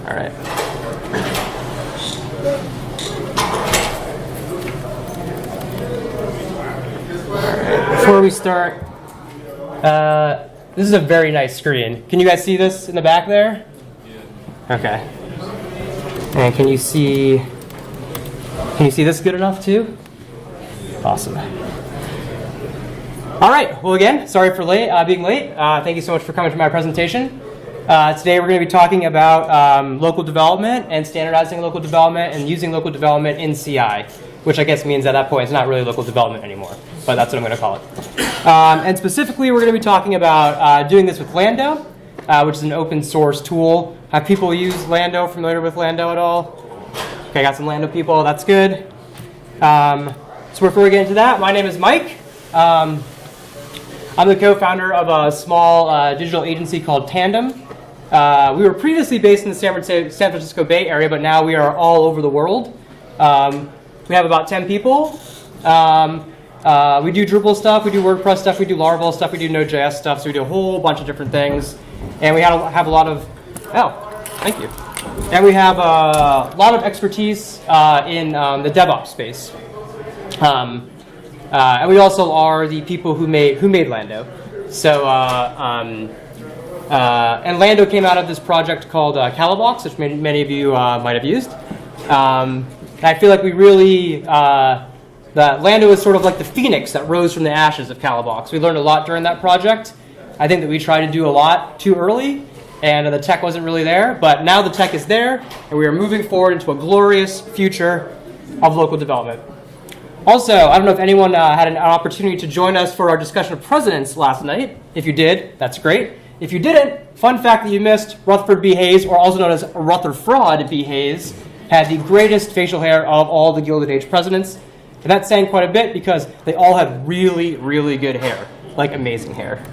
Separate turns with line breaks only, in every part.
All right. Before we start, this is a very nice screen. Can you guys see this in the back there? Yeah. Okay. And can you see this good enough too? Awesome. All right. Well, again, sorry for being late. Thank you so much for coming to my presentation. Today we're going to be talking about local development and standardizing local development and using local development in CI, which I guess means at that point it's not really local development anymore, but that's what I'm going to call it. And specifically, we're going to be talking about doing this with Lando, which is an open source tool. Have people use Lando? Familiar with Lando at all? Okay, got some Lando people. That's good. So before we get into that, my name is Mike. I'm the co-founder of a small digital agency called Tandem. We were previously based in the San Francisco Bay Area, but now we are all over the world. We have about 10 people. We do Drupal stuff, we do WordPress stuff, we do Laravel stuff, we do Node.js stuff, so we do a whole bunch of different things. And we have a lot of, thank you. And we have a lot of expertise in the DevOps space. And we also are the people who made Lando. So, and Lando came out of this project called Calabox, which many of you might have used. I feel like we really, that Lando is sort of like the phoenix that rose from the ashes of Calabox. We learned a lot during that project. I think that we tried to do a lot too early, and the tech wasn't really there. But now the tech is there, and we are moving forward into a glorious future of local development. Also, I don't know if anyone had an opportunity to join us for our discussion of presidents last night. If you did, that's great. If you didn't, fun fact that you missed, Rutherford B. Hayes, or also known as Rutherford B. Hayes, had the greatest facial hair of all the Gilded Age presidents. And that's saying quite a bit because they all have really, really good hair, like amazing hair.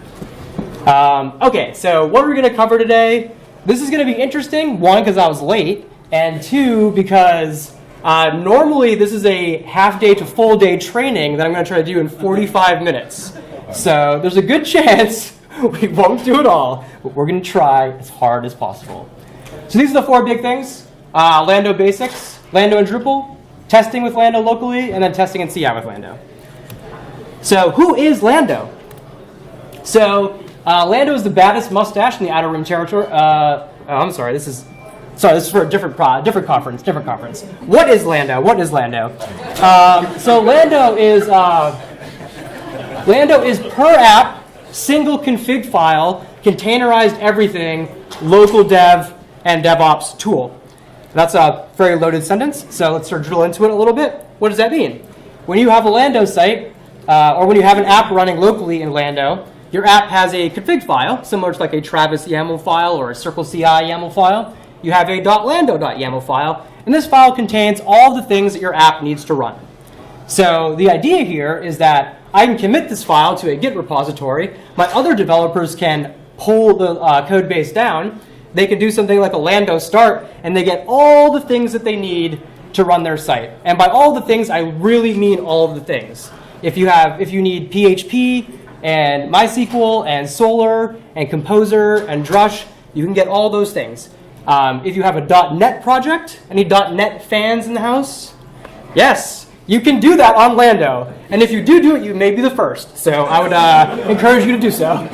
Okay, so what are we going to cover today? This is going to be interesting, one, because I was late, and two, because normally this is a half day to full day training that I'm going to try to do in 45 minutes. So there's a good chance we won't do it all, but we're going to try as hard as possible. So these are the four big things. Lando basics, Lando and Drupal, testing with Lando locally, and then testing in CI with Lando. So who is Lando? So Lando is the baddest mustache in the Outer Rim territory. I'm sorry, this is for a different conference. What is Lando? So Lando is per app, single config file, containerized everything, local dev and DevOps tool. That's a very loaded sentence, so let's sort of drill into it a little bit. What does that mean? When you have a Lando site, or when you have an app running locally in Lando, your app has a config file, similar to like a Travis YAML file or a Circle CI YAML file. You have a .lando.yaml file, and this file contains all the things that your app needs to run. So the idea here is that I can commit this file to a Git repository. My other developers can pull the code base down. They can do something like a Lando start, and they get all the things that they need to run their site. And by all the things, I really mean all of the things. If you need PHP and MySQL and Solr and Composer and Drush, you can get all those things. If you have a .NET project, any .NET fans in the house? Yes, you can do that on Lando. And if you do it, you may be the first. So I would encourage you to do so.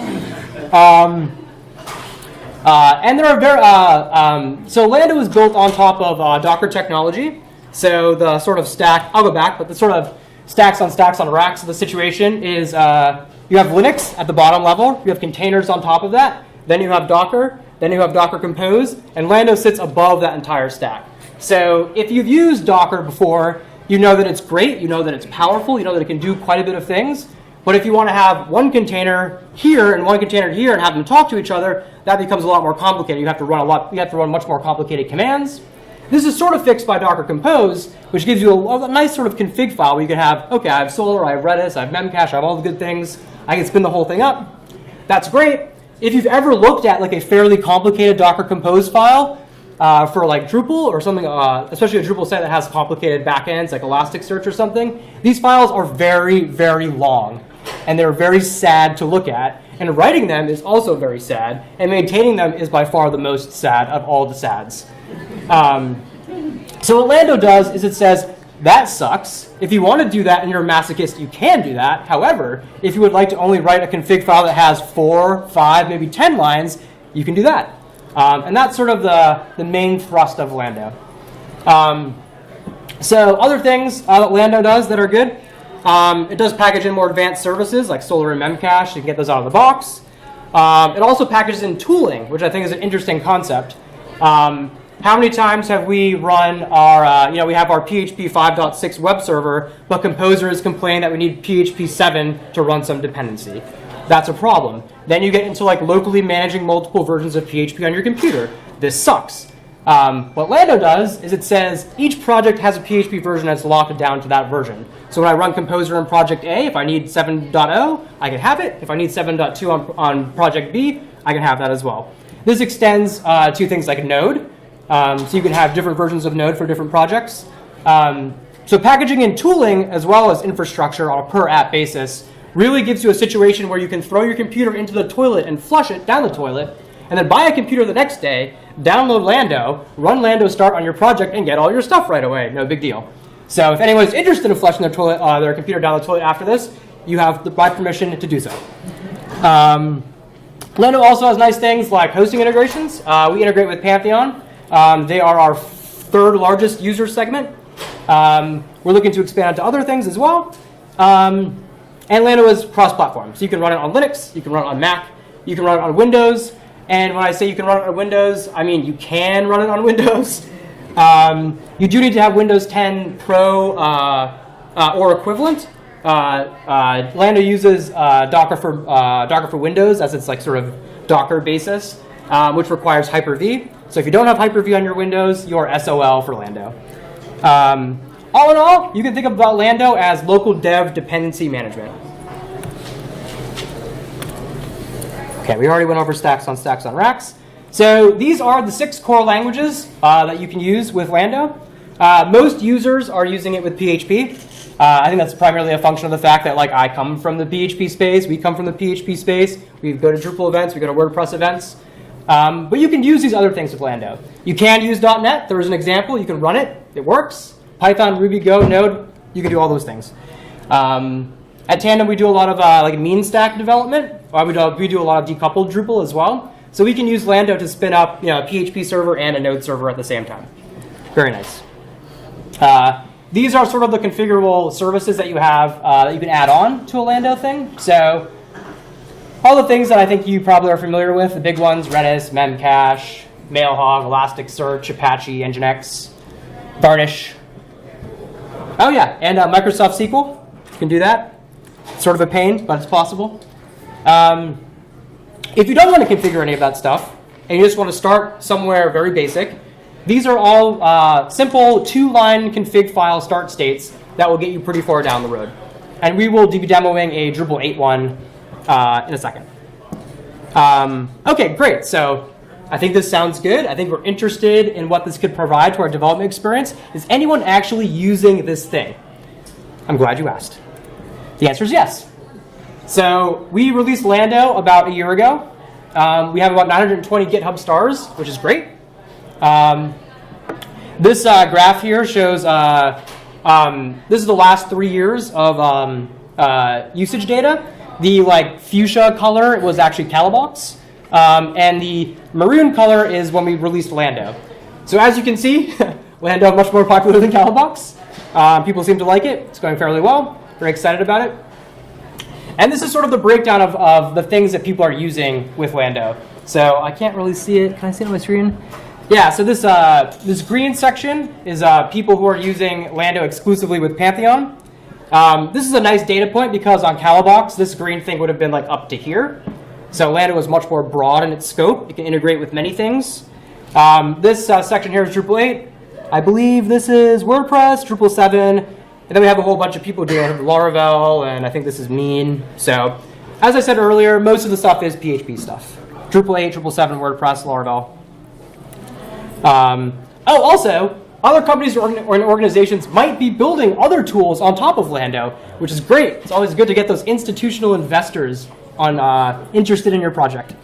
And there are so Lando is built on top of Docker technology. So the sort of stack, I'll go back, but the sort of stacks on racks of the situation is you have Linux at the bottom level, you have containers on top of that, then you have Docker, then you have Docker Compose, and Lando sits above that entire stack. So if you've used Docker before, you know that it's great, you know that it's powerful, you know that it can do quite a bit of things. But if you want to have one container here and one container here and have them talk to each other, that becomes a lot more complicated. You have to run much more complicated commands. This is sort of fixed by Docker Compose, which gives you a nice sort of config file where you can have, okay, I have Solr, I have Redis, I have Memcache, I have all the good things. I can spin the whole thing up. That's great. If you've ever looked at like a fairly complicated Docker Compose file for like Drupal or something, especially a Drupal site that has complicated backends like Elasticsearch or something, these files are very, very long. And they're very sad to look at. And writing them is also very sad. And maintaining them is by far the most sad of all the sads. So what Lando does is it says, that sucks. If you want to do that and you're a masochist, you can do that. However, if you would like to only write a config file that has 4, 5, maybe 10 lines, you can do that. And that's sort of the main thrust of Lando. So other things that Lando does that are good, it does package in more advanced services like Solar and Memcache. You can get those out of the box. It also packages in tooling, which I think is an interesting concept. How many times have we run our, we have our PHP 5.6 web server, but Composer is complaining that we need PHP 7 to run some dependency. That's a problem. Then you get into like locally managing multiple versions of PHP on your computer. This sucks. What Lando does is it says each project has a PHP version that's locked down to that version. So when I run Composer in project A, if I need 7.0, I can have it. If I need 7.2 on project B, I can have that as well. This extends to things like Node. So you can have different versions of Node for different projects. So packaging and tooling, as well as infrastructure on a per app basis, really gives you a situation where you can throw your computer into the toilet and flush it down the toilet, and then buy a computer the next day, download Lando, run Lando start on your project, and get all your stuff right away. No big deal. So if anyone's interested in flushing their computer down the toilet after this, you have my permission to do so. Lando also has nice things like hosting integrations. We integrate with Pantheon. They are our third largest user segment. We're looking to expand to other things as well. And Lando is cross-platform. So you can run it on Linux, you can run it on Mac, you can run it on Windows. And when I say you can run it on Windows, I mean you can run it on Windows. You do need to have Windows 10 Pro or equivalent. Lando uses Docker for Windows as its like sort of Docker basis, which requires Hyper-V. So if you don't have Hyper-V on your Windows, you're SOL for Lando. All in all, you can think about Lando as local dev dependency management. Okay, we already went over stacks on racks. So these are the 6 core languages that you can use with Lando. Most users are using it with PHP. I think that's primarily a function of the fact that like I come from the PHP space, we come from the PHP space, we go to Drupal events, we go to WordPress events. But you can use these other things with Lando. You can use .NET. There is an example. You can run it. It works. Python, Ruby, Go, Node. You can do all those things. At Tandem, we do a lot of like mean stack development. We do a lot of decoupled Drupal as well. So we can use Lando to spin up a PHP server and a Node server at the same time. Very nice. These are sort of the configurable services that you have that you can add on to a Lando thing. So all the things that I think you probably are familiar with, the big ones, Redis, Memcache, Mailhog, Elasticsearch, Apache, Nginx, Varnish. Oh yeah, and Microsoft SQL. You can do that. It's sort of a pain, but it's possible. If you don't want to configure any of that stuff, and you just want to start somewhere very basic, these are all simple 2-line config file start states that will get you pretty far down the road. And we will be demoing a Drupal 8.1 in a second. Okay, great. So I think this sounds good. I think we're interested in what this could provide to our development experience. Is anyone actually using this thing? I'm glad you asked. The answer is yes. So we released Lando about a year ago. We have about 920 GitHub stars, which is great. This graph here shows this is the last 3 years of usage data. The like fuchsia color was actually Calabox, and the maroon color is when we released Lando. So as you can see, Lando much more popular than Calabox. People seem to like it. It's going fairly well. Very excited about it. And this is sort of the breakdown of the things that people are using with Lando. So I can't really see it. Can I see it on my screen? Yeah, so this green section is people who are using Lando exclusively with Pantheon. This is a nice data point because on Calabox, this green thing would have been like up to here. So Lando is much more broad in its scope. It can integrate with many things. This section here is Drupal 8. I believe this is WordPress, Drupal 7. And then we have a whole bunch of people doing Laravel, and I think this is Mean. So as I said earlier, most of the stuff is PHP stuff. Drupal 8, Drupal 7, WordPress, Laravel. Also, other companies or organizations might be building other tools on top of Lando, which is great. It's always good to get those institutional investors interested in your project.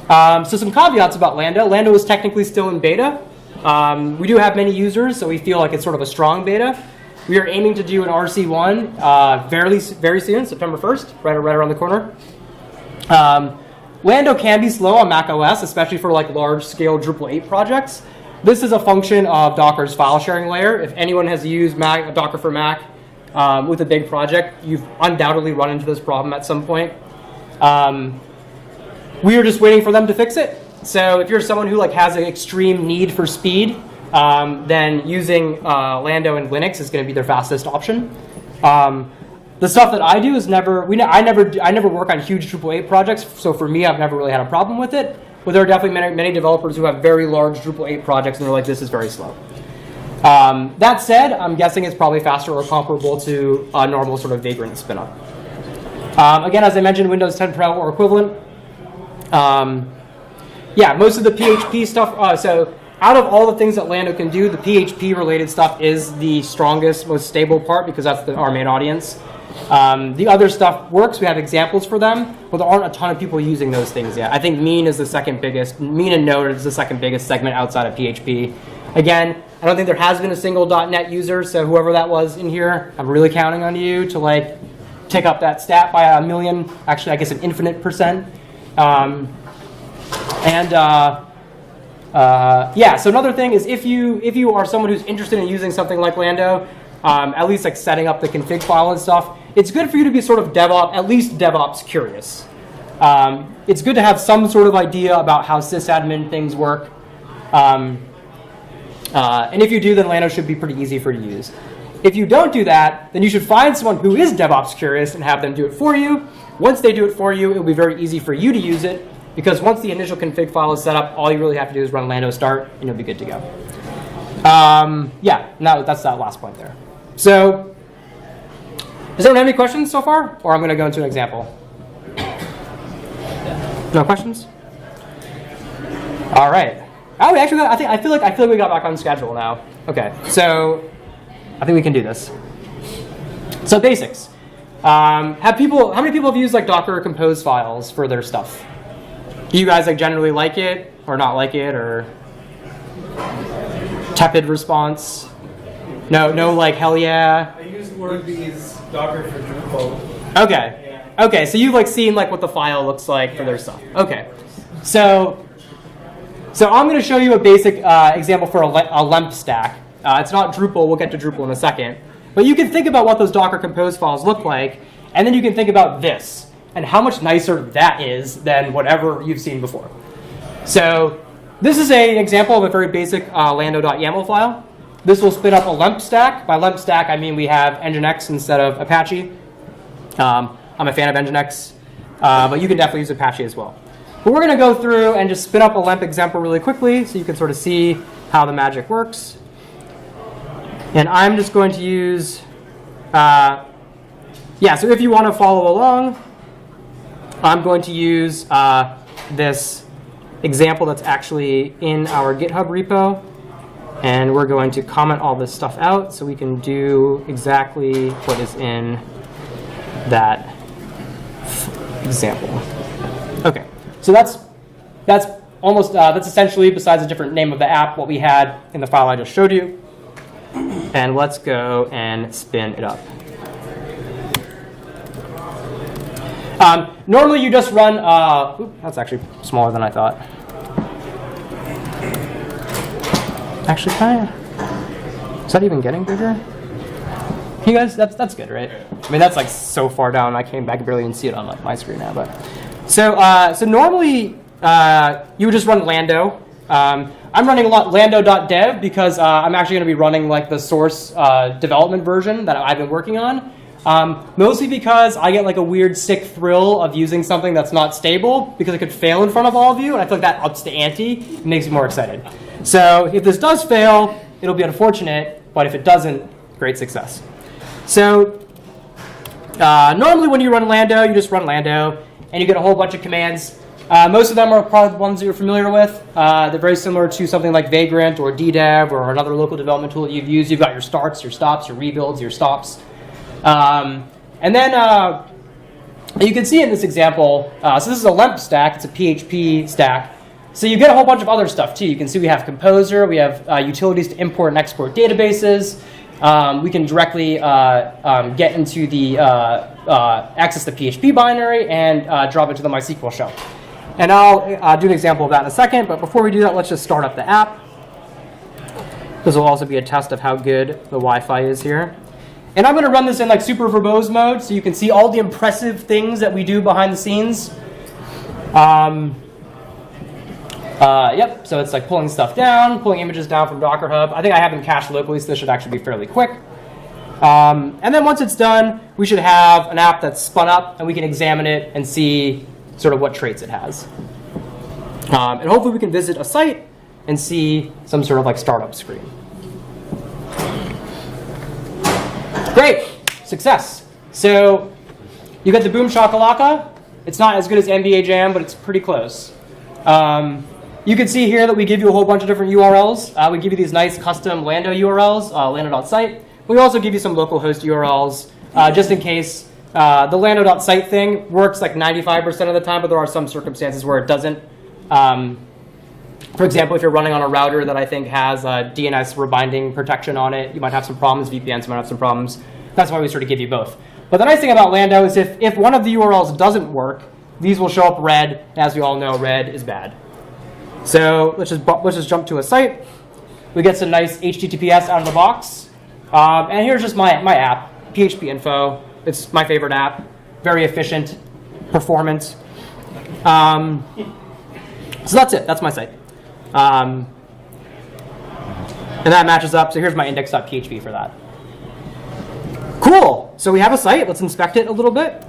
So some caveats about Lando. Lando is technically still in beta. We do have many users, so we feel like it's sort of a strong beta. We are aiming to do an RC1 very soon, September 1st, right around the corner. Lando can be slow on Mac OS, especially for like large-scale Drupal 8 projects. This is a function of Docker's file sharing layer. If anyone has used Docker for Mac with a big project, you've undoubtedly run into this problem at some point. We are just waiting for them to fix it. So if you're someone who like has an extreme need for speed, then using Lando and Linux is going to be their fastest option. The stuff that I do is I never work on huge Drupal 8 projects, so for me, I've never really had a problem with it. But there are definitely many developers who have very large Drupal 8 projects, and they're like, this is very slow. That said, I'm guessing it's probably faster or comparable to a normal sort of Vagrant spin-up. Again, as I mentioned, Windows 10 Pro or equivalent. Yeah, most of the PHP stuff, so out of all the things that Lando can do, the PHP-related stuff is the strongest, most stable part because that's our main audience. The other stuff works. We have examples for them, but there aren't a ton of people using those things yet. I think Mean is the second biggest. Mean and Node is the second biggest segment outside of PHP. Again, I don't think there has been a single .NET user, so whoever that was in here, I'm really counting on you to like tick up that stat by 1 million. Actually, I guess an infinite %. Yeah, so another thing is if you are someone who's interested in using something like Lando, at least like setting up the config file and stuff, it's good for you to be sort of DevOps, at least DevOps curious. It's good to have some sort of idea about how sysadmin things work. And if you do, then Lando should be pretty easy for you to use. If you don't do that, then you should find someone who is DevOps curious and have them do it for you. Once they do it for you, it will be very easy for you to use it, because once the initial config file is set up, all you really have to do is run Lando start, and you'll be good to go. Yeah, now that's that last point there. So, does anyone have any questions so far? Or I'm going to go into an example. No questions? All right. Oh, we actually got, I feel like we got back on schedule now. Okay, so I think we can do this. So basics. How many people have used like Docker Compose files for their stuff? Do you guys like generally like it or not like it, or tepid response? No, like hell yeah.
I used WordBees Docker for Drupal.
Okay. Yeah. Okay, so you've like seen like what the file looks like for their stuff. Okay. So I'm going to show you a basic example for a lemp stack. It's not Drupal. We'll get to Drupal in a second. But you can think about what those Docker Compose files look like, and then you can think about this and how much nicer that is than whatever you've seen before. So this is an example of a very basic lando.yaml file. This will spin up a lemp stack. By lemp stack, I mean we have Nginx instead of Apache. I'm a fan of Nginx, but you can definitely use Apache as well. But we're going to go through and just spin up a lemp example really quickly so you can sort of see how the magic works. And I'm just going to use, so if you want to follow along, I'm going to use this example that's actually in our GitHub repo. And we're going to comment all this stuff out so we can do exactly what is in that example. Okay, so that's essentially, besides a different name of the app, what we had in the file I just showed you. And let's go and spin it up. Normally you just run, that's actually smaller than I thought. Actually, is that even getting bigger? You guys, that's good, right? I mean, that's like so far down, I can barely even see it on like my screen now. But so normally you would just run Lando. I'm running lando.dev because I'm actually going to be running like the source development version that I've been working on. Mostly because I get like a weird sick thrill of using something that's not stable because it could fail in front of all of you, and I feel like that ups the ante. It makes me more excited. So if this does fail, it'll be unfortunate, but if it doesn't, great success. So normally when you run Lando, you just run Lando, and you get a whole bunch of commands. Most of them are probably the ones that you're familiar with. They're very similar to something like Vagrant or DDev or another local development tool that you've used. You've got your starts, your stops, your rebuilds, your stops. And then And you can see in this example, so this is a LEMP stack, it's a PHP stack. So you get a whole bunch of other stuff too. You can see we have Composer, we have utilities to import and export databases. We can directly get into the, access the PHP binary and drop it to the MySQL shell. And I'll do an example of that in a second, but before we do that, let's just start up the app. This will also be a test of how good the Wi-Fi is here. And I'm going to run this in like super verbose mode, so you can see all the impressive things that we do behind the scenes. Yep, so it's like pulling stuff down, pulling images down from Docker Hub. I think I have them cached locally, so this should actually be fairly quick. And then once it's done, we should have an app that's spun up, and we can examine it and see sort of what traits it has. And hopefully we can visit a site and see some sort of like startup screen. Great, success. So you got the boom shakalaka. It's not as good as NBA Jam, but it's pretty close. You can see here that we give you a whole bunch of different URLs. We give you these nice custom Lando URLs, lando.site. We also give you some localhost URLs, just in case. The lando.site thing works like 95% of the time, but there are some circumstances where it doesn't. For example, if you're running on a router that I think has DNS rebinding protection on it, you might have some problems. VPNs might have some problems. That's why we sort of give you both. But the nice thing about Lando is if one of the URLs doesn't work, these will show up red. And as we all know, red is bad. So let's just jump to a site. We get some nice HTTPS out of the box. And here's just my app, PHP Info. It's my favorite app. Very efficient, performant. So that's it. That's my site. And that matches up. So here's my index.php for that. Cool. So we have a site. Let's inspect it a little bit.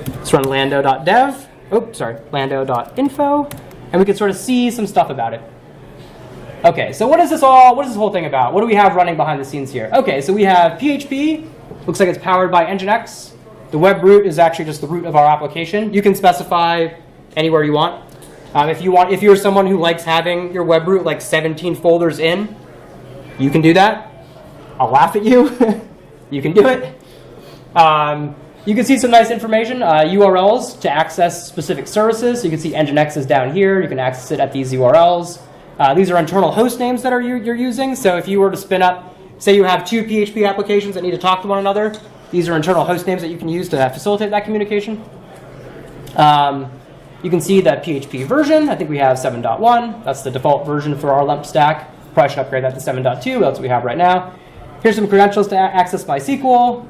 Let's run lando.dev. Lando.info. And we can sort of see some stuff about it. Okay, so what is this whole thing about? What do we have running behind the scenes here? Okay, so we have PHP. Looks like it's powered by Nginx. The web root is actually just the root of our application. You can specify anywhere you want. If you're someone who likes having your web root like 17 folders in, you can do that. I'll laugh at you. You can do it. You can see some nice information, URLs to access specific services. So you can see Nginx is down here. You can access it at these URLs. These are internal host names that you're using. So if you were to spin up, say you have two PHP applications that need to talk to one another, these are internal host names that you can use to facilitate that communication. You can see that PHP version. I think we have 7.1. That's the default version for our LEMP stack. Probably should upgrade that to 7.2. That's what we have right now. Here's some credentials to access MySQL.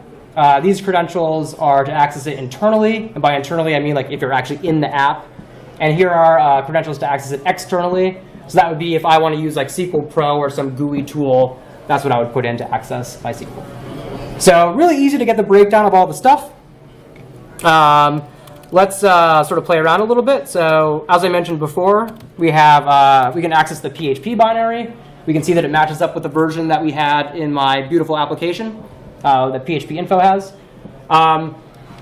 These credentials are to access it internally. And by internally, I mean like if you're actually in the app. And here are credentials to access it externally. So that would be if I want to use like SQL Pro or some GUI tool, that's what I would put in to access MySQL. So really easy to get the breakdown of all the stuff. Let's sort of play around a little bit. So as I mentioned before, we can access the PHP binary. We can see that it matches up with the version that we had in my beautiful application that PHP Info has.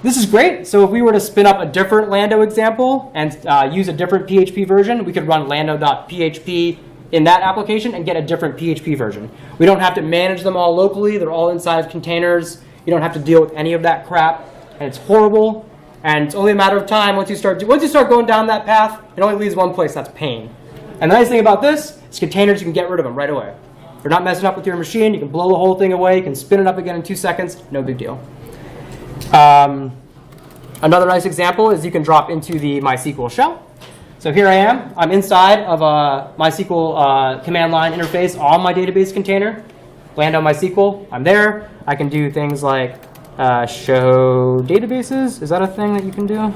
This is great. So if we were to spin up a different Lando example and use a different PHP version, we could run lando.php in that application and get a different PHP version. We don't have to manage them all locally. They're all inside of containers. You don't have to deal with any of that crap. And it's horrible. And it's only a matter of time once you start going down that path, it only leaves one place, that's pain. And the nice thing about this is containers, you can get rid of them right away. If you're not messing up with your machine, you can blow the whole thing away, you can spin it up again in 2 seconds, no big deal. Another nice example is you can drop into the MySQL shell. So here I am. I'm inside of a MySQL command line interface on my database container. Lando MySQL, I'm there. I can do things like show databases. Is that a thing that you can do?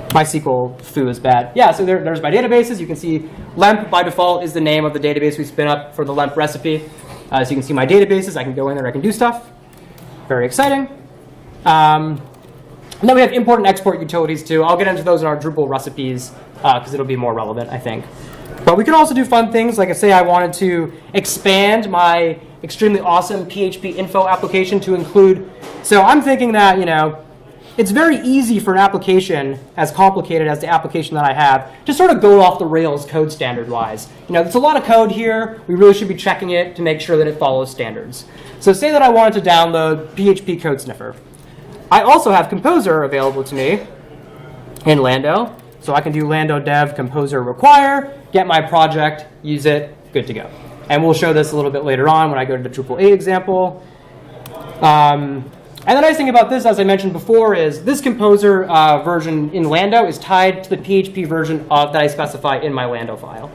MySQL foo is bad. Yeah, so there's my databases. You can see LEMP by default is the name of the database we spin up for the LEMP recipe. So you can see my databases. I can go in there. I can do stuff. Very exciting. And then we have import and export utilities too. I'll get into those in our Drupal recipes because it'll be more relevant, I think. But we can also do fun things, like say I wanted to expand my extremely awesome PHP info application to include. So I'm thinking that, it's very easy for an application as complicated as the application that I have to sort of go off the rails code standard wise. There's a lot of code here. We really should be checking it to make sure that it follows standards. So say that I wanted to download PHP Code Sniffer. I also have Composer available to me in Lando. So I can do Lando dev composer require, get my project, use it, good to go. And we'll show this a little bit later on when I go to the Drupal 8 example. And the nice thing about this, as I mentioned before, is this composer version in Lando is tied to the PHP version that I specify in my Lando file.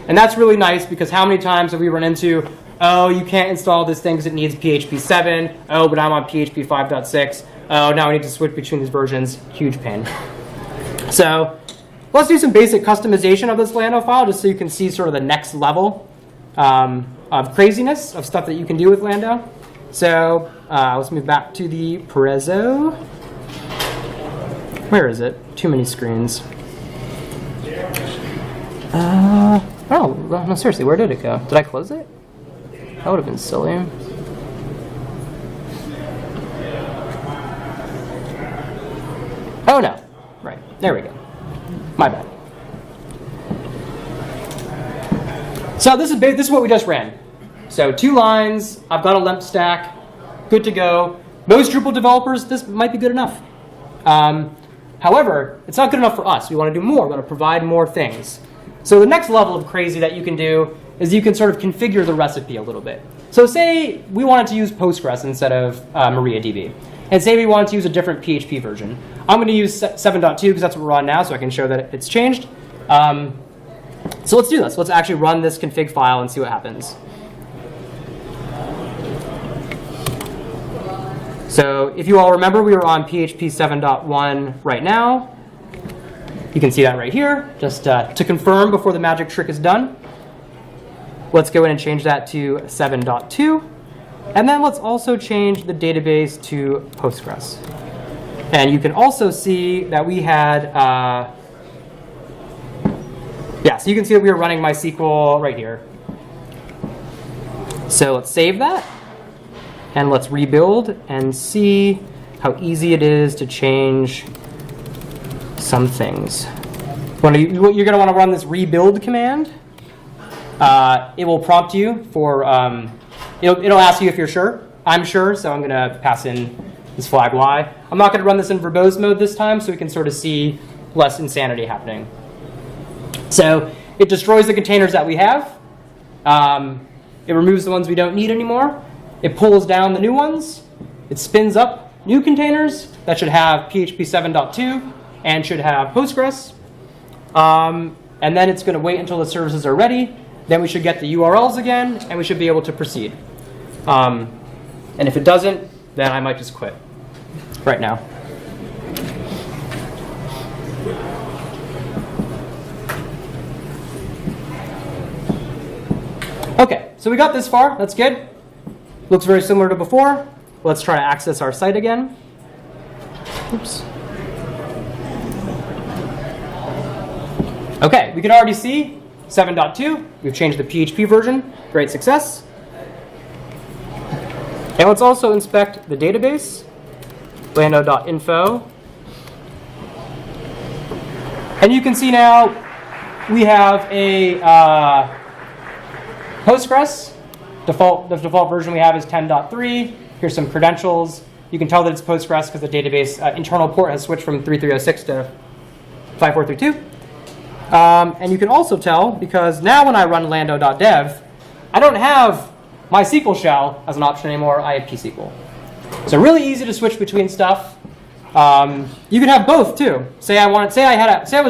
And that's really nice because how many times have we run into, oh, you can't install this thing because it needs PHP 7. Oh, but I'm on PHP 5.6. Oh, now I need to switch between these versions. Huge pain. So let's do some basic customization of this Lando file just so you can see sort of the next level of craziness of stuff that you can do with Lando. So let's move back to the Prezzo. Where is it? Too many screens. Oh, no, seriously, where did it go? Did I close it? That would have been silly. Oh, no. Right, there we go. My bad. So this is what we just ran. So 2 lines, I've got a lemp stack, good to go. Most Drupal developers, this might be good enough. However, it's not good enough for us. We want to do more. We want to provide more things. So the next level of crazy that you can do is you can sort of configure the recipe a little bit. So say we wanted to use Postgres instead of MariaDB. And say we wanted to use a different PHP version. I'm going to use 7.2 because that's what we're on now, so I can show that it's changed. So let's do this. Let's actually run this config file and see what happens. So if you all remember, we were on PHP 7.1 right now. You can see that right here, just to confirm before the magic trick is done. Let's go in and change that to 7.2. And then let's also change the database to Postgres. And you can also see that we had, so you can see that we were running MySQL right here. So let's save that. And let's rebuild and see how easy it is to change some things. You're going to want to run this rebuild command. It will prompt you for, it'll ask you if you're sure. I'm sure, so I'm going to pass in this flag Y. I'm not going to run this in verbose mode this time, so we can sort of see less insanity happening. So it destroys the containers that we have. It removes the ones we don't need anymore. It pulls down the new ones. It spins up new containers that should have PHP 7.2 and should have Postgres. And then it's going to wait until the services are ready. Then we should get the URLs again, and we should be able to proceed. And if it doesn't, then I might just quit right now. OK, so we got this far. That's good. Looks very similar to before. Let's try to access our site again. Oops. OK, we can already see 7.2. We've changed the PHP version. Great success. And let's also inspect the database, lando.info. And you can see now we have a Postgres. The default version we have is 10.3. Here's some credentials. You can tell that it's Postgres because the database internal port has switched from 3306 to 5432. And you can also tell because now when I run lando.dev, I don't have MySQL shell as an option anymore. I have pSQL. So really easy to switch between stuff. You can have both too. Say I was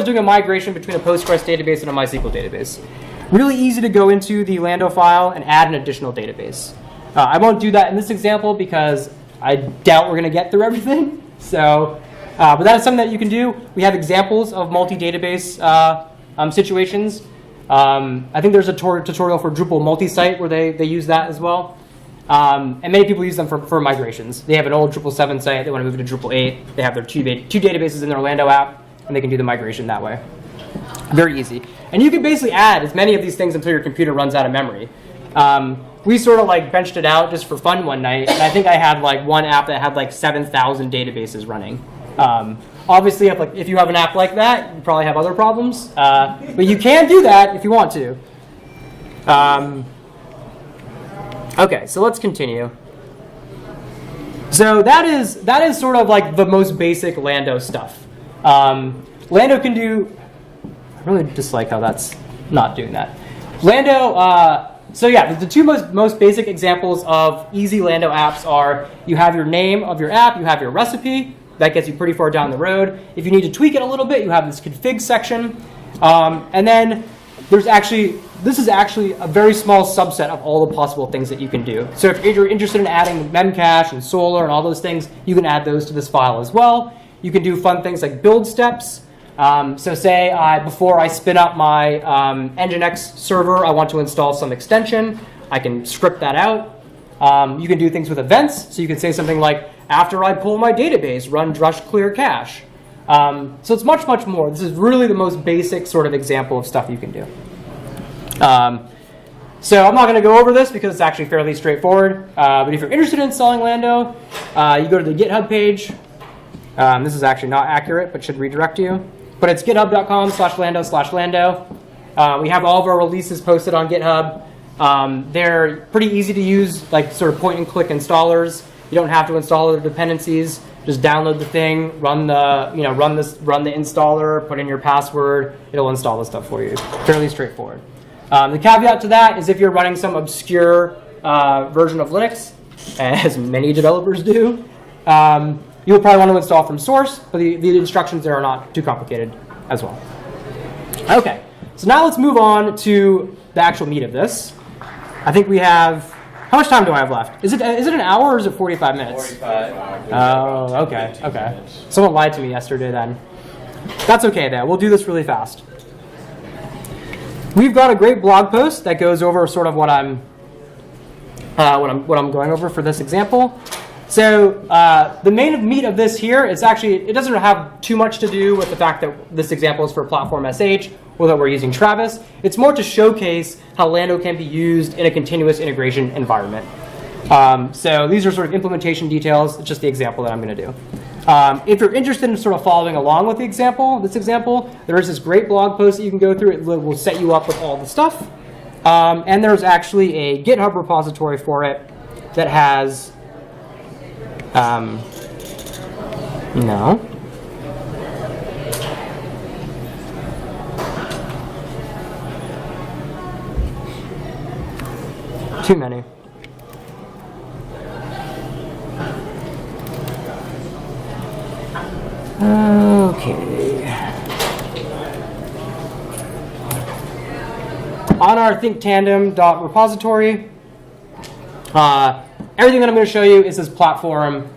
doing a migration between a Postgres database and a MySQL database. Really easy to go into the Lando file and add an additional database. I won't do that in this example because I doubt we're going to get through everything. So, but that is something that you can do. We have examples of multi-database situations. I think there's a tutorial for Drupal multi-site where they use that as well. And many people use them for migrations. They have an old Drupal 7 site. They want to move it to Drupal 8. They have their two databases in their Lando app, and they can do the migration that way. Very easy. And you can basically add as many of these things until your computer runs out of memory. We sort of like benched it out just for fun one night, and I think I had like one app that had like 7,000 databases running. Obviously, if you have an app like that, you probably have other problems. But you can do that if you want to. OK, so let's continue. So that is sort of like the most basic Lando stuff. Lando can do, I really dislike how that's not doing that. Lando, so yeah, the two most basic examples of easy Lando apps are you have your name of your app, you have your recipe, that gets you pretty far down the road. If you need to tweak it a little bit, you have this config section. And then this is actually a very small subset of all the possible things that you can do. So if you're interested in adding memcache and Solr and all those things, you can add those to this file as well. You can do fun things like build steps. So say before I spin up my Nginx server, I want to install some extension. I can script that out. You can do things with events. So you can say something like, after I pull my database, run drush clear cache. So it's much, much more. This is really the most basic sort of example of stuff you can do. So I'm not going to go over this because it's actually fairly straightforward. But if you're interested in installing Lando, you go to the GitHub page. This is actually not accurate, but should redirect you. But it's github.com/lando/lando. We have all of our releases posted on GitHub. They're pretty easy to use, like sort of point-and-click installers. You don't have to install other dependencies. Just download the thing, run the installer, put in your password. It'll install the stuff for you. Fairly straightforward. The caveat to that is if you're running some obscure version of Linux, as many developers do, you'll probably want to install from source, but the instructions there are not too complicated as well. Okay, so now let's move on to the actual meat of this. I think we have, how much time do I have left? Is it an hour or is it 45 minutes?
45.
Oh, okay. Someone lied to me yesterday then. That's okay though, we'll do this really fast. We've got a great blog post that goes over sort of what I'm going over for this example. So the main meat of this here is actually, it doesn't have too much to do with the fact that this example is for Platform SH or that we're using Travis. It's more to showcase how Lando can be used in a continuous integration environment. So these are sort of implementation details. It's just the example that I'm going to do. If you're interested in sort of following along with this example, there is this great blog post that you can go through. It will set you up with all the stuff. And there's actually a GitHub repository for it that has no. Too many. Okay. On our thinktandem.repository, everything that I'm going to show you is this platform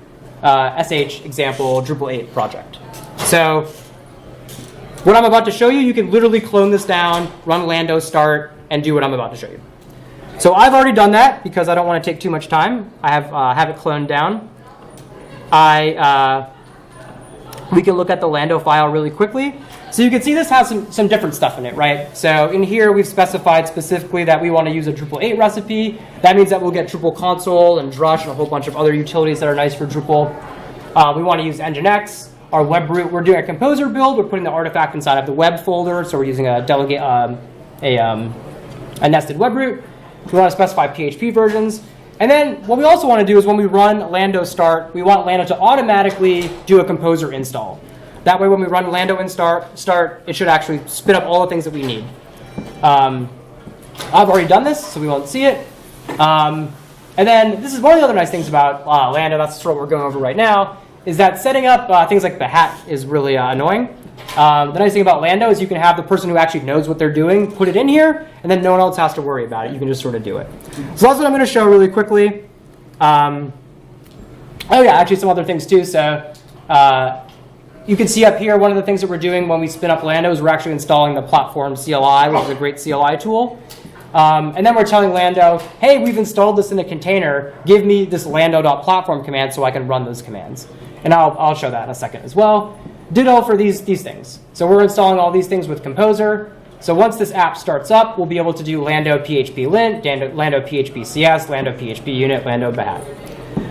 SH example Drupal 8 project. So what I'm about to show you, you can literally clone this down, run Lando start, and do what I'm about to show you. So I've already done that because I don't want to take too much time. I have it cloned down. We can look at the Lando file really quickly. So you can see this has some different stuff in it, right? So in here, we've specified specifically that we want to use a Drupal 8 recipe. That means that we'll get Drupal console and drush and a whole bunch of other utilities that are nice for Drupal. We want to use Nginx. Our web root, we're doing a composer build. We're putting the artifact inside of the web folder. So we're using a nested web root. We want to specify PHP versions. And then what we also want to do is when we run Lando start, we want Lando to automatically do a composer install. That way when we run Lando and start, it should actually spin up all the things that we need. I've already done this, so we won't see it. And then this is one of the other nice things about Lando, that's sort of what we're going over right now, is that setting up things like the hat is really annoying. The nice thing about Lando is you can have the person who actually knows what they're doing put it in here, and then no one else has to worry about it. You can just sort of do it. So that's what I'm going to show really quickly. Oh yeah, actually some other things too. So you can see up here one of the things that we're doing when we spin up Lando is we're actually installing the platform CLI, which is a great CLI tool. And then we're telling Lando, hey, we've installed this in a container. Give me this lando.platform command so I can run those commands. And I'll show that in a second as well. Ditto for these things. So we're installing all these things with Composer. So once this app starts up, we'll be able to do Lando PHP lint, Lando PHP CS, Lando PHP unit, Lando bat.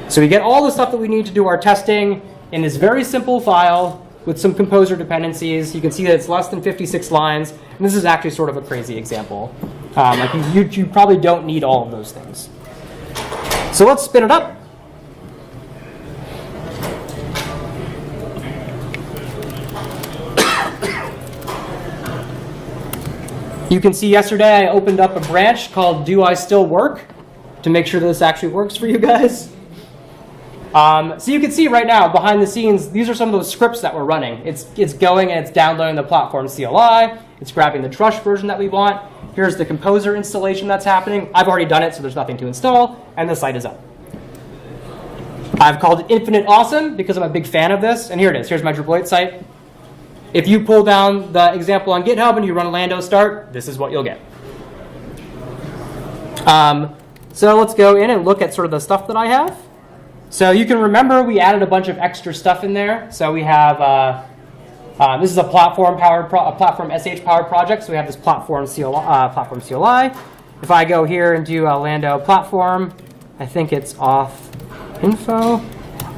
So we get all the stuff that we need to do our testing in this very simple file with some Composer dependencies. You can see that it's less than 56 lines. And this is actually sort of a crazy example. Like you probably don't need all of those things. So let's spin it up. You can see yesterday I opened up a branch called Do I Still Work to make sure that this actually works for you guys. So you can see right now behind the scenes, these are some of those scripts that we're running. It's going and it's downloading the platform CLI. It's grabbing the Drush version that we want. Here's the composer installation that's happening. I've already done it, so there's nothing to install, and the site is up. I've called it Infinite Awesome because I'm a big fan of this, and here it is. Here's my Drupal 8 site. If you pull down the example on GitHub and you run Lando start, this is what you'll get. So let's go in and look at sort of the stuff that I have. So you can remember we added a bunch of extra stuff in there. So we have, this is a platform SH powered project. So we have this platform CLI. If I go here and do a Lando platform, I think it's off info.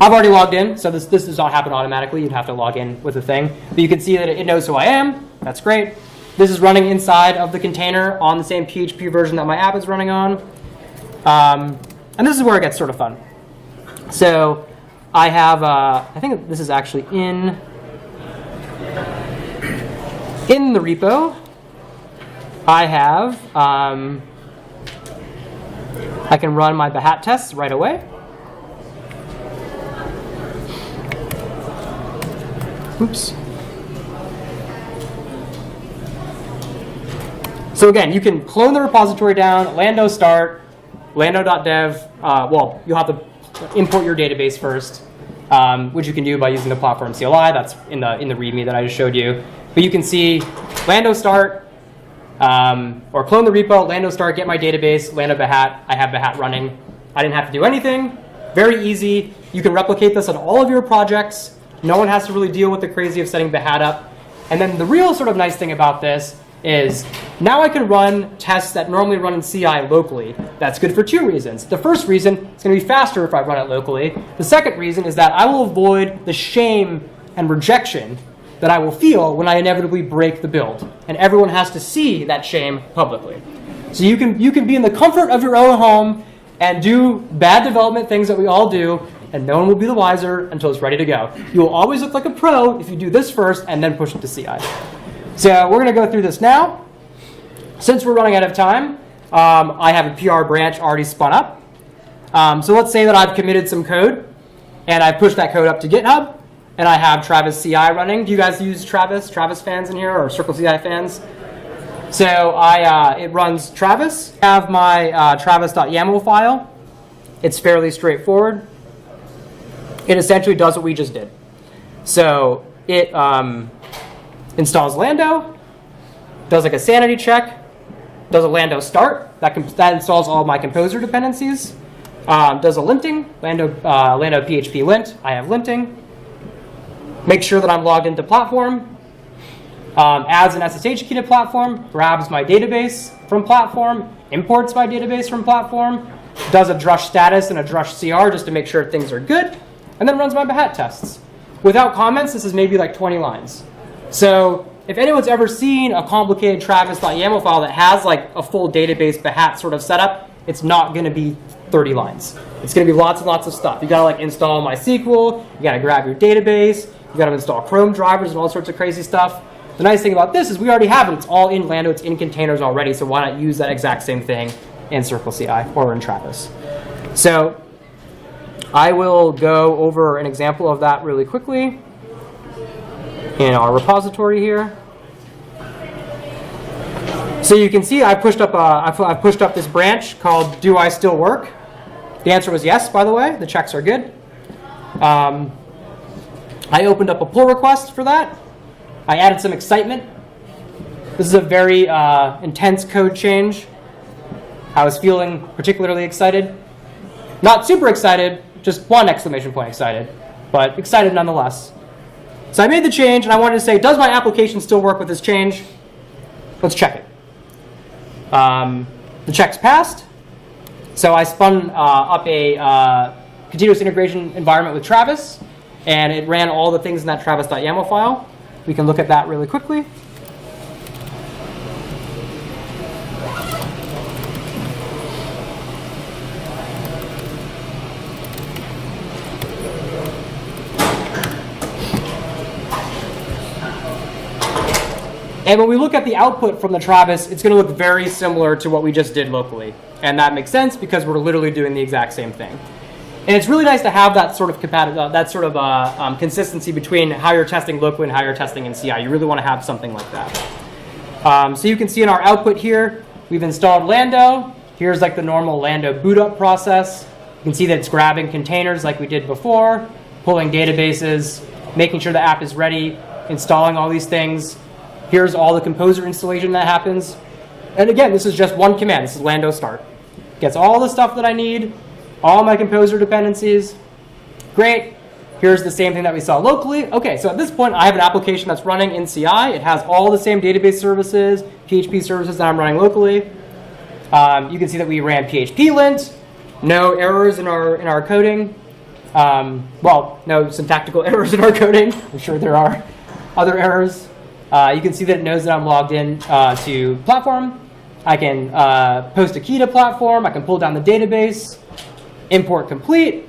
I've already logged in, so this does not happen automatically. You'd have to log in with the thing. But you can see that it knows who I am. That's great. This is running inside of the container on the same PHP version that my app is running on. And this is where it gets sort of fun. So I have, I think this is actually in the repo. I have, I can run my Behat tests right away. Oops. So again, you can clone the repository down, Lando start, lando.dev. Well, you'll have to import your database first, which you can do by using the platform CLI. That's in the README that I just showed you. But you can see Lando start, or clone the repo, Lando start, get my database, Lando Behat. I have Behat running. I didn't have to do anything. Very easy. You can replicate this on all of your projects. No one has to really deal with the crazy of setting Behat up. And then the real sort of nice thing about this is now I can run tests that normally run in CI locally. That's good for two reasons. The first reason, it's going to be faster if I run it locally. The second reason is that I will avoid the shame and rejection that I will feel when I inevitably break the build. And everyone has to see that shame publicly. So you can be in the comfort of your own home and do bad development things that we all do, and no one will be the wiser until it's ready to go. You will always look like a pro if you do this first and then push it to CI. So we're going to go through this now. Since we're running out of time, I have a PR branch already spun up. So let's say that I've committed some code, and I've pushed that code up to GitHub, and I have Travis CI running. Do you guys use Travis? Travis fans in here, or Circle CI fans? So it runs Travis. I have my travis.yaml file. It's fairly straightforward. It essentially does what we just did. So it installs Lando, does like a sanity check, does a Lando start. That installs all of my composer dependencies. Does a linting, Lando PHP lint. I have linting. Make sure that I'm logged into platform. Adds an SSH key to platform. Grabs my database from platform. Imports my database from platform. Does a drush status and a drush CR just to make sure things are good. And then runs my Behat tests. Without comments, this is maybe like 20 lines. So if anyone's ever seen a complicated travis.yaml file that has like a full database Behat sort of setup, it's not going to be 30 lines. It's going to be lots and lots of stuff. You got to like install MySQL. You got to grab your database. You got to install Chrome drivers and all sorts of crazy stuff. The nice thing about this is we already have it. It's all in Lando. It's in containers already. So why not use that exact same thing in Circle CI or in Travis? So I will go over an example of that really quickly in our repository here. So you can see I pushed up this branch called Do I Still Work? The answer was yes, by the way. The checks are good. I opened up a pull request for that. I added some excitement. This is a very intense code change. I was feeling particularly excited. Not super excited, just one exclamation point excited, but excited nonetheless. So I made the change, and I wanted to say, does my application still work with this change? Let's check it. The check's passed. So I spun up a continuous integration environment with Travis, and it ran all the things in that travis.yaml file. We can look at that really quickly. And when we look at the output from the Travis, it's going to look very similar to what we just did locally. And that makes sense because we're literally doing the exact same thing. And it's really nice to have that sort of consistency between how you're testing locally and how you're testing in CI. You really want to have something like that. So you can see in our output here, we've installed Lando. Here's like the normal Lando boot up process. You can see that it's grabbing containers like we did before, pulling databases, making sure the app is ready, installing all these things. Here's all the composer installation that happens. And again, this is just one command. This is Lando start. Gets all the stuff that I need, all my composer dependencies. Great. Here's the same thing that we saw locally. Okay, so at this point, I have an application that's running in CI. It has all the same database services, PHP services that I'm running locally. You can see that we ran PHP lint. No errors in our coding. Well, no syntactical errors in our coding. I'm sure there are other errors. You can see that it knows that I'm logged in to platform. I can post a key to platform. I can pull down the database, import complete,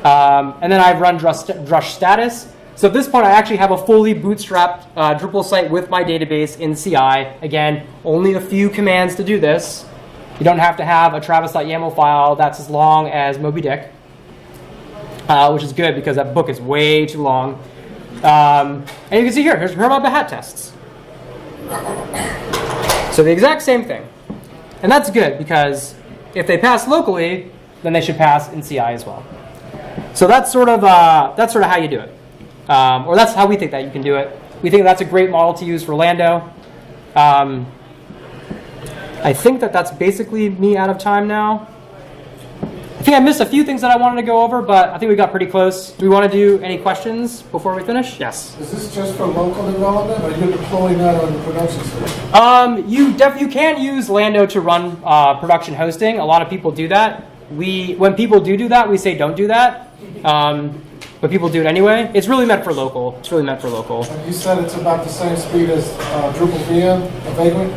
and then I've run drush status. So at this point, I actually have a fully bootstrapped Drupal site with my database in CI. Again, only a few commands to do this. You don't have to have a travis.yaml file that's as long as Moby Dick, which is good because that book is way too long. And you can see here are my Behat tests. So the exact same thing. And that's good because if they pass locally, then they should pass in CI as well. So that's sort of how you do it. Or that's how we think that you can do it. We think that's a great model to use for Lando. I think that's basically me out of time now. I think I missed a few things that I wanted to go over, but I think we got pretty close. Do we want to do any questions before we finish? Yes.
Is this just for local development, or are you deploying that on the production side?
You can use Lando to run production hosting. A lot of people do that. When people do that, we say don't do that. But people do it anyway. It's really meant for local. It's really meant for local.
And you said it's about the same speed as Drupal VM, a Vagrant?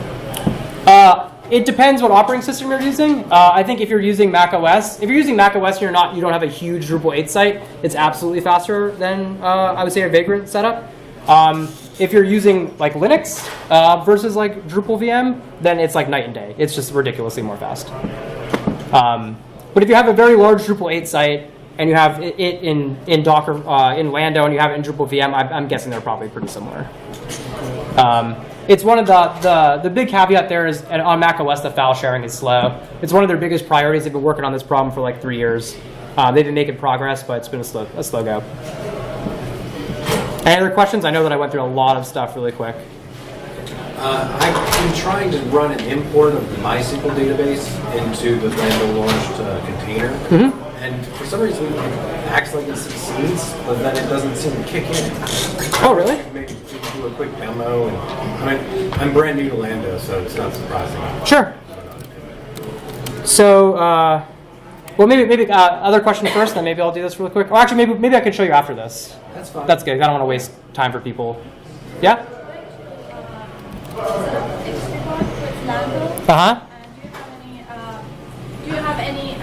It depends what operating system you're using. I think if you're using Mac OS, you don't have a huge Drupal 8 site, it's absolutely faster than I would say a Vagrant setup. If you're using like Linux versus like Drupal VM, then it's like night and day. It's just ridiculously more fast. But if you have a very large Drupal 8 site and you have it in Docker in Lando and you have it in Drupal VM, I'm guessing they're probably pretty similar. It's one of the big caveat there is on Mac OS the file sharing is slow. It's one of their biggest priorities. They've been working on this problem for like 3 years. They've been making progress, but it's been a slow go. Any other questions? I know that I went through a lot of stuff really quick.
I've been trying to run an import of the MySQL database into the Lando launched container. Mm-hmm. And for some reason, it acts like it succeeds, but then it doesn't seem to kick in.
Oh, really?
Maybe do a quick demo. I'm brand new to Lando, so it's not surprising.
Sure. So, well, maybe other question first, then maybe I'll do this really quick. Or actually, maybe I can show you after this.
That's fine.
That's good. I don't want to waste time for people. Yeah? Uh-huh.
Do you have any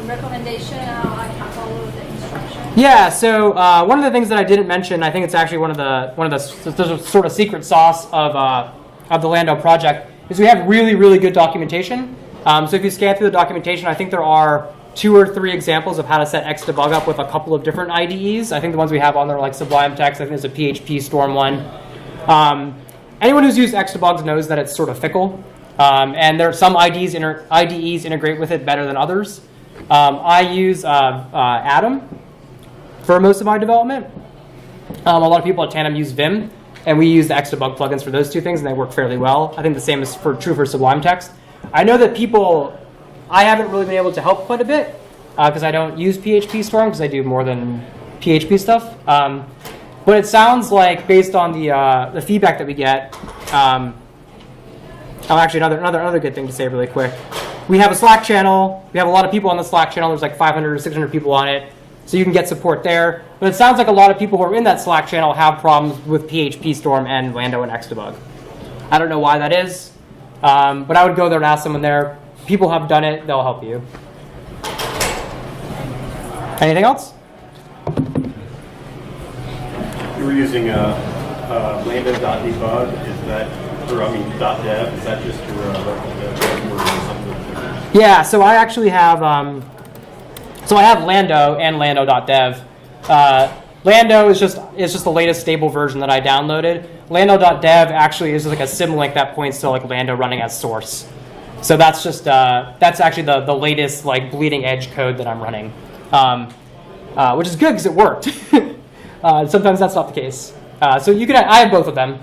recommendation how I can follow the instructions?
Yeah, so one of the things that I didn't mention, I think it's actually one of the sort of secret sauce of the Lando project, is we have really, really good documentation. So if you scan through the documentation, I think there are 2 or 3 examples of how to set Xdebug up with a couple of different IDEs. I think the ones we have on there are like Sublime Text. I think there's a PHP Storm one. Anyone who's used Xdebug knows that it's sort of fickle. And there are some IDEs integrate with it better than others. I use Atom for most of my development. A lot of people at Tandem use Vim, and we use the Xdebug plugins for those 2 things, and they work fairly well. I think the same is true for Sublime Text. I know that I haven't really been able to help quite a bit because I don't use PHP Storm because I do more than PHP stuff. But it sounds like, based on the feedback that we get, actually, another good thing to say really quick. We have a Slack channel. We have a lot of people on the Slack channel. There's like 500 or 600 people on it. So you can get support there. But it sounds like a lot of people who are in that Slack channel have problems with PHP Storm and Lando and Xdebug. I don't know why that is. But I would go there and ask someone there. People have done it. They'll help you. Anything else?
You were using Lando.debug, is that, or I mean, .dev, is that just your local dev or something?
Yeah, so I actually have, so I have Lando and Lando.dev. Lando is just the latest stable version that I downloaded. Lando.dev actually is like a symlink that points to like Lando running as source. So that's just that's actually the latest like bleeding edge code that I'm running, which is good because it worked. Sometimes that's not the case. So you can I have both of them.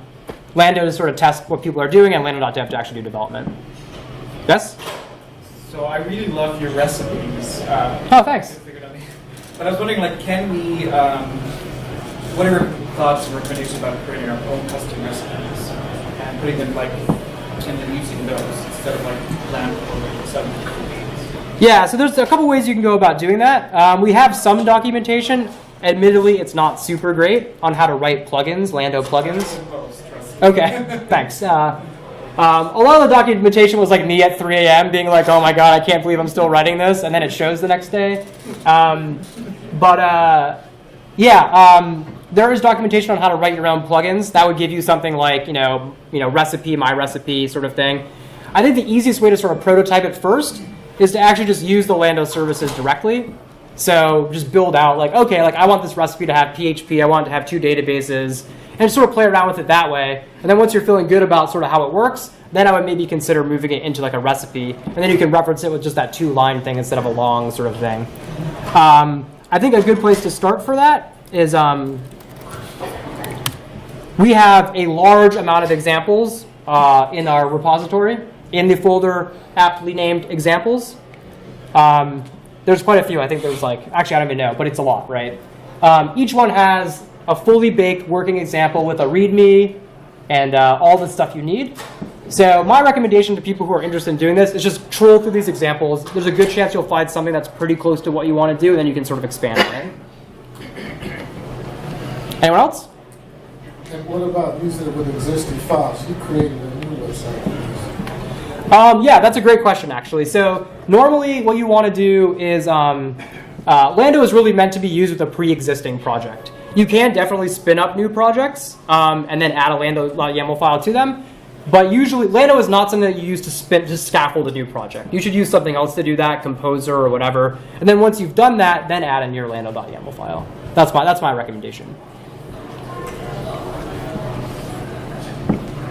Lando to sort of test what people are doing, and Lando.dev to actually do development. Yes.
So I really love your recipes.
Oh, thanks.
But I was wondering, like, can we? What are your thoughts and recommendations about creating our own custom recipes and putting them like and then using those instead of like Lando or like 7
Yeah, so there's a couple ways you can go about doing that. We have some documentation. Admittedly, it's not super great on how to write plugins, Lando plugins. Okay, thanks. A lot of the documentation was like me at 3 a.m. being like, oh my god, I can't believe I'm still writing this, and then it shows the next day. There is documentation on how to write your own plugins. That would give you something like, recipe, my recipe sort of thing. I think the easiest way to sort of prototype it first is to actually just use the Lando services directly. So just build out like, okay, like I want this recipe to have PHP, I want it to have 2 databases, and sort of play around with it that way. And then once you're feeling good about sort of how it works, then I would maybe consider moving it into like a recipe, and then you can reference it with just that 2-line thing instead of a long sort of thing. I think a good place to start for that is we have a large amount of examples in our repository in the folder aptly named examples. There's quite a few. I think there's like, actually I don't even know, but it's a lot, right? Each one has a fully baked working example with a README and all the stuff you need. So my recommendation to people who are interested in doing this is just troll through these examples. There's a good chance you'll find something that's pretty close to what you want to do, and then you can sort of expand on it. Anyone else?
And what about using it with existing files? You created a new website.
Yeah, that's a great question, actually. So normally what you want to do is, Lando is really meant to be used with a pre-existing project. You can definitely spin up new projects and then add a Lando YAML file to them. But usually, Lando is not something that you use to scaffold a new project. You should use something else to do that, Composer or whatever. And then once you've done that, then add in your Lando.yaml file. That's my recommendation.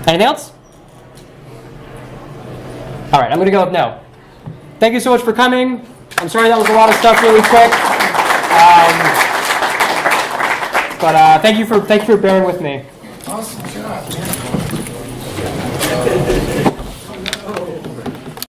Anything else? All right, I'm going to go with no. Thank you so much for coming. I'm sorry that was a lot of stuff really quick. But thank you for bearing with me.
Awesome job, man.